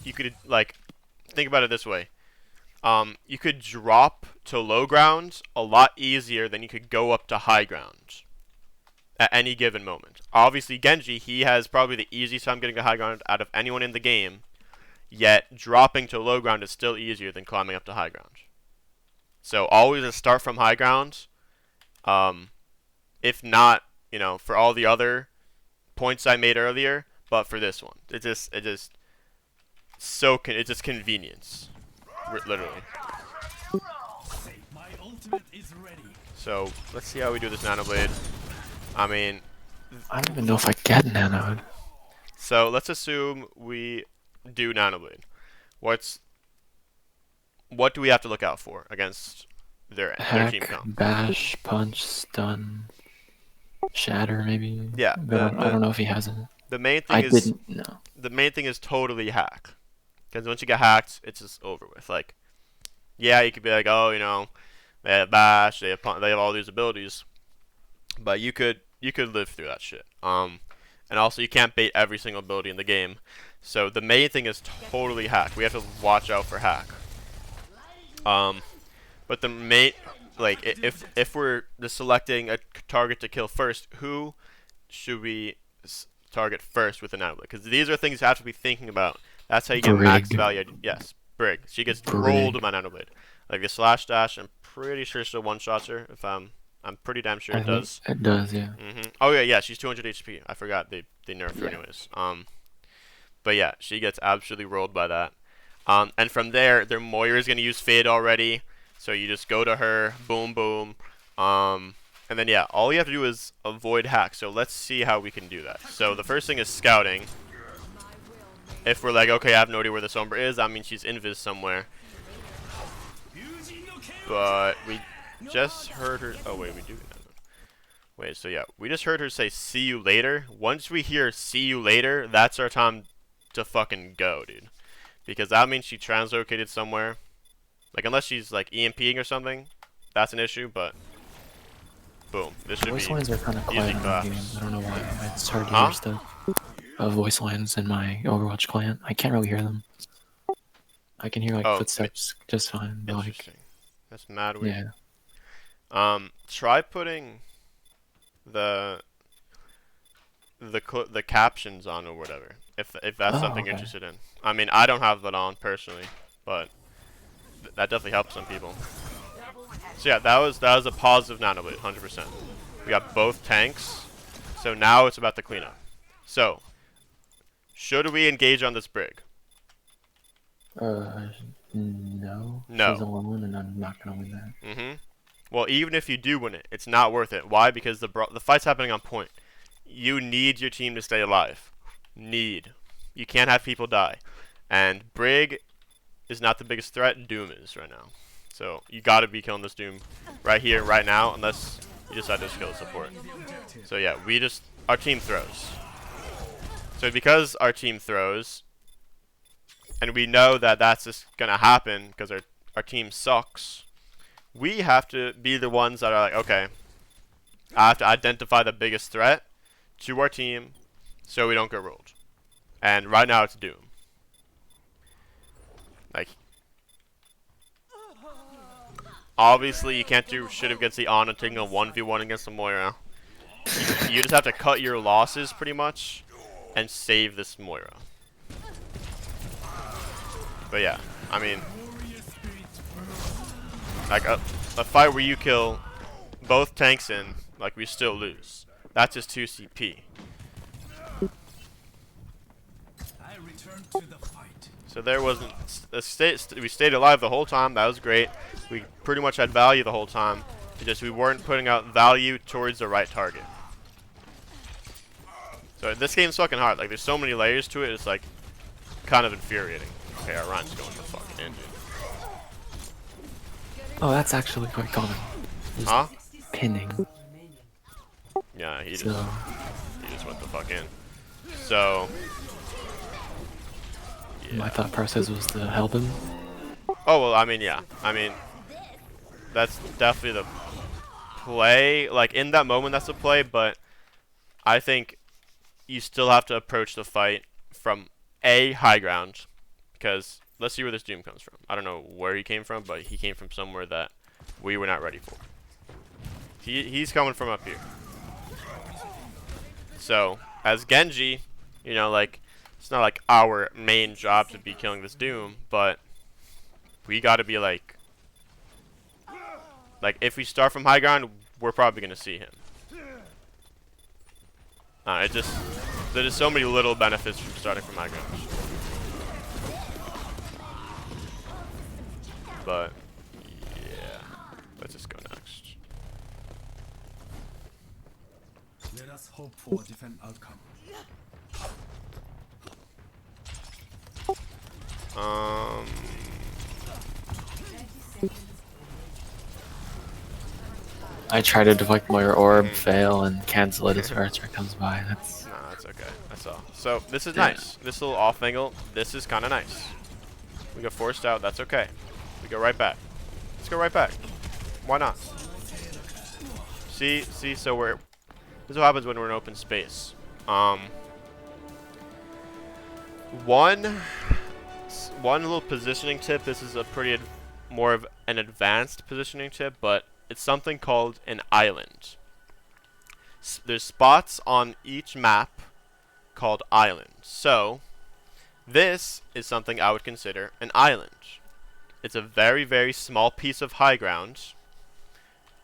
you could, like, think about it this way. You could drop to low ground a lot easier than you could go up to high ground at any given moment. Obviously, Genji, he has probably the easiest time getting to high ground out of anyone in the game, yet dropping to low ground is still easier than climbing up to high ground. So always a start from high ground. If not, you know, for all the other points I made earlier, but for this one, it's just convenience, literally. So let's see how we do this Nano Blade. I mean, I don't even know if I get nanoed. so let's assume we do Nano Blade. What do we have to look out for against their team Hack, comp? bash, punch, stun, shatter, maybe. Yeah, But I don't know if he has it. the main thing I is didn't know. the main thing is totally hack. Because once you get hacked, it's just over with. Like, yeah, you could be like, oh, they have bash, they have all these abilities, but you could live through that shit. And also you can't bait every single ability in the game. So the main thing is totally hack. We have to watch out for hack. But the main, like, if we're just selecting a target to kill first, who should we target first with an outlet? Because these are things you have to be thinking about. That's how you get max Brig. value. Yes, Brig. She gets rolled Brig. with my nanoblade. Like the slash dash, I'm pretty sure still one shots her. If I'm pretty damn sure I it think does. it does, yeah. Oh yeah, she's 200 HP. I forgot they nerfed her anyways. But yeah, she gets absolutely rolled by that. And from there, their Moira is gonna use Fade already. So you just go to her, boom, boom. And then, yeah, all you have to do is avoid hack. So let's see how we can do that. So the first thing is scouting. If we're like, okay, I have no idea where the Sombra is, that means she's invis somewhere. But we just heard her. Oh, wait, we do. Wait, so yeah, we just heard her say, see you later. Once we hear see you later, that's our time to fucking go, dude. Because that means she translocated somewhere. Like, unless she's, like, EMPing or something, that's an issue, but boom. This should Voice be lines are kind of easy quiet in my class. game. I don't know why. It's hard to Huh? hear stuff. Voice lines in my Overwatch client. I can't really hear them. I can hear, like, Oh, footsteps just fine, but, like, Interesting. That's mad weird. yeah. Try putting the captions on or whatever, if that's Oh, something okay. you're interested in. I mean, I don't have that on personally, but that definitely helps some people. So yeah, that was a positive nanoblade, 100%. We got both tanks, so now it's about the cleanup. So, should we engage on this Brig? No. No. She's alone, and I'm not gonna win that. Well, even if you do win it, it's not worth it. Why? Because the fight's happening on point. You need your team to stay alive. Need. You can't have people die. And Brig is not the biggest threat. Doom is right now. So you gotta be killing this Doom right here, right now, unless you decide to just kill the support. So yeah, our team throws. So because our team throws, and we know that that's just gonna happen because our team sucks, we have to be the ones that are like, okay, I have to identify the biggest threat to our team so we don't get rolled. And right now it's Doom. Like, obviously you can't do shit against the Ana taking a 1v1 against the Moira. You just have to cut your losses pretty much and save this Moira. But yeah, I mean, like a fight where you kill both tanks in, like, we still lose. That's just 2 CP. So there wasn't we stayed alive the whole time. That was great. We pretty much had value the whole time. It's just we weren't putting out value towards the right target. So this game's fucking hard. Like, there's so many layers to it. It's like kind of infuriating. Okay, our Ryan's going to fucking end, dude. Oh, that's actually quite common. Just Huh? pinning. Yeah, he So, just went the fuck in. So my thought process was to help him. oh well, I mean, yeah. I mean, that's definitely the play. Like, in that moment, that's the play. But I think you still have to approach the fight from high ground, because let's see where this Doom comes from. I don't know where he came from, but he came from somewhere that we were not ready for. He's coming from up here. So as Genji, like, it's not like our main job to be killing this Doom, but we got to be like if we start from high ground, we're probably gonna see him. There's so many little benefits from starting from high ground. But yeah, let's just go next. Let us hope for a different outcome. I try to deflect my orb, fail, and cancel it as far as it comes by. That's Nah, that's okay. That's all. So this is Yeah. nice. This little off angle, this is kind of nice. We get forced out, that's okay. We go right back. Let's go right back. Why not? See, so this is what happens when we're in open space. One little positioning tip, this is a pretty more of an advanced positioning tip, but it's something called an island. There's spots on each map called islands. So this is something I would consider an island. It's a very, very small piece of high ground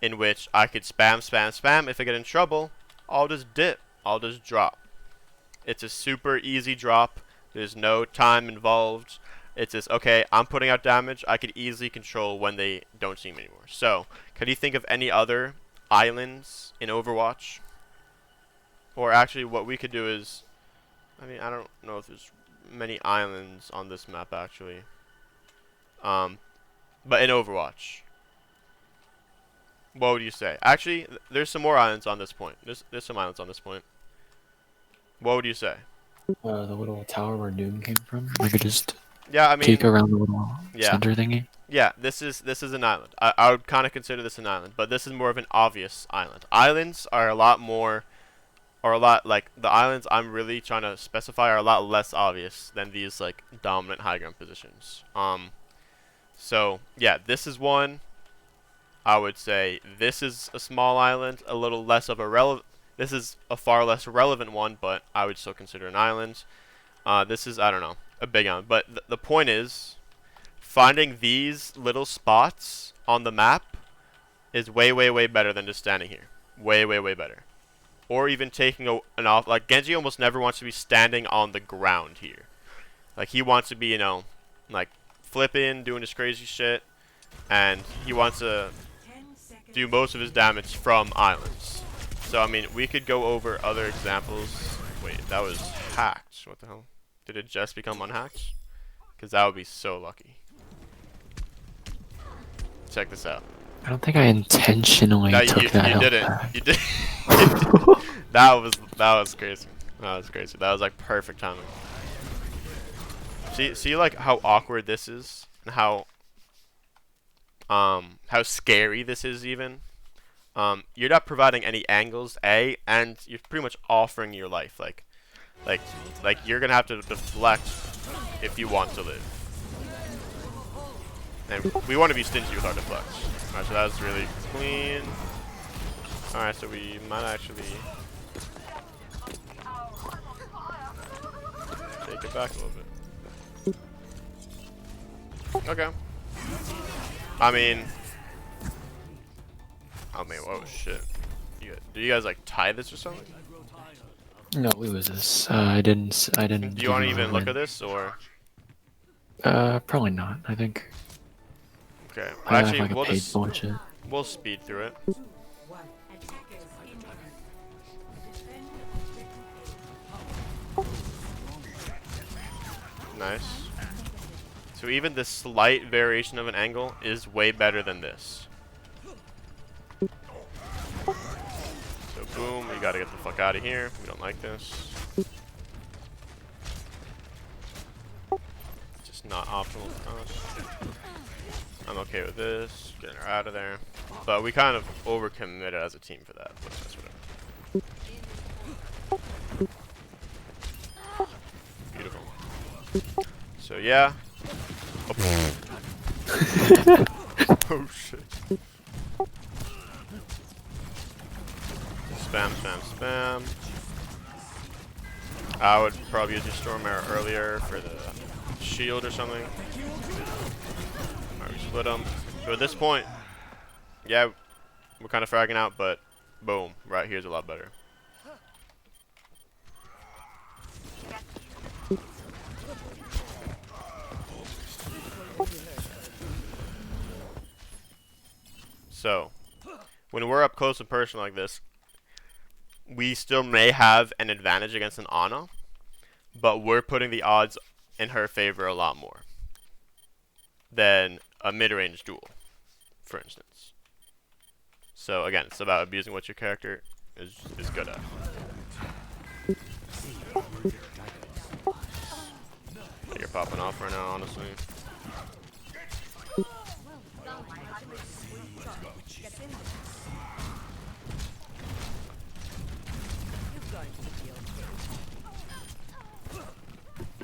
in which I could spam. If I get in trouble, I'll just dip. I'll just drop. It's a super easy drop. There's no time involved. It's just, okay, I'm putting out damage. I could easily control when they don't see me anymore. So, can you think of any other islands in Overwatch? Or actually, what we could do is, I mean, I don't know if there's many islands on this map, actually. But in Overwatch. What would you say? Actually, there's some more islands on this point. There's some islands on this point. What would you say? The little tower where Doom came from. I could just Yeah, I mean, peek around the little yeah. center thingy. Yeah, this is an island. I would kind of consider this an island, but this is more of an obvious island. Islands are a lot like the islands I'm really trying to specify are a lot less obvious than these like dominant high ground positions. So yeah, this is one. I would say this is a small island, a little less of a relevant. This is a far less relevant one, but I would still consider an island. This is, I don't know, a big island. But the point is, finding these little spots on the map is way, way, way better than just standing here. Way, way, way better. Or even taking an off. Like, Genji almost never wants to be standing on the ground here. Like, he wants to be, you know, like, flipping, doing this crazy shit. And he wants to do most of his damage from islands. So, I mean, we could go over other examples. Wait, that was hacked. What the hell? Did it just become unhacked? Because that would be so lucky. Check this out. I don't think I intentionally No, took you that out didn't. back. You did. That was crazy. That was crazy. That was like perfect timing. See like how awkward this is and how scary this is even. You're not providing any angles, and you're pretty much offering your life. Like you're gonna have to deflect if you want to live. And we want to be stingy with our deflects. Alright, so that's really clean. Alright, so we might actually take it back a little bit. Okay. I mean, oh man, whoa, shit. Do you guys like tie this or something? No, we was this. I didn't. Do you want to even look at this or? Probably not. I think. Okay. I have Actually, like a we'll page just watch it. we'll speed through it. Nice. So even this slight variation of an angle is way better than this. So boom, we gotta get the fuck out of here. We don't like this. Just not optimal for us. I'm okay with this. Getting her out of there. But we kind of overcommitted as a team for that. But that's whatever. Beautiful. So yeah. Oh, oh shit. Spam. I would probably use your Storm Arrow earlier for the shield or something. Alright, we split them. So at this point, yeah, we're kind of fragging out, but boom, right here's a lot better. So, when we're up close and personal like this, we still may have an advantage against an Ana, but we're putting the odds in her favor a lot more than a mid-range duel, for instance. So again, it's about abusing what your character is good at. You're popping off right now, honestly.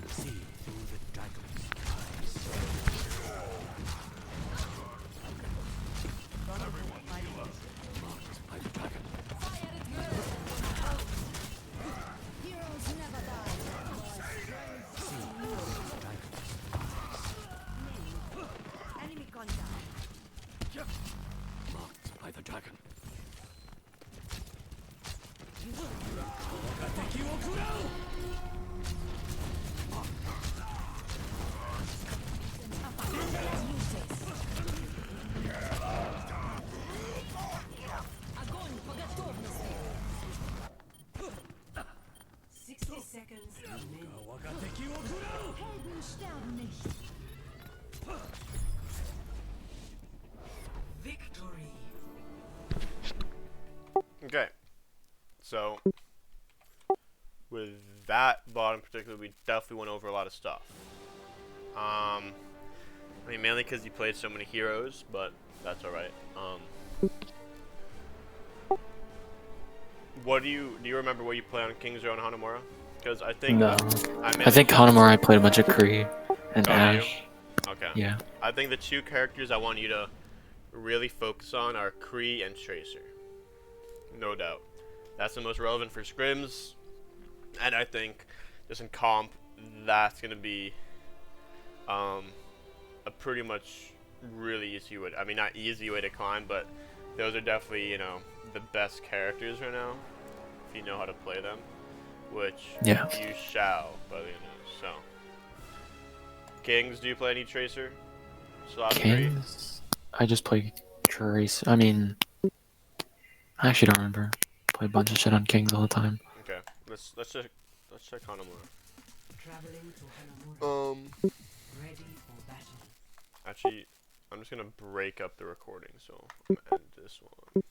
See through the dragon's marked by the dragon. See through the dragon's Enemy contact. marked by the dragon. Seconds remaining. Helden sterben nicht. Victory. Okay. So, with that bot in particular, we definitely went over a lot of stuff. I mean, mainly because you played so many heroes, but that's alright. What do you remember what you play on King's Row and Hanamura? Because I think No. I I think Hanamura I played a bunch of Kree and Oh, do you? Ash. Okay. Yeah. I think the two characters I want you to really focus on are Kree and Tracer. No doubt. That's the most relevant for scrims, and I think just in comp, that's gonna be a pretty much really easy way. I mean, not easy way to climb, but those are definitely, you know, the best characters right now if you know how to play them, which Yeah. you shall by the end of this. So, Kings, do you play any Tracer? Slot three? Kings. I just play Trace. I mean, I actually don't remember. Play a bunch of shit on Kings all the time. Okay, let's check Hanamura. Traveling to Hanamura. Ready for battle. Actually, I'm just gonna break up the recording, so I'm gonna end this one.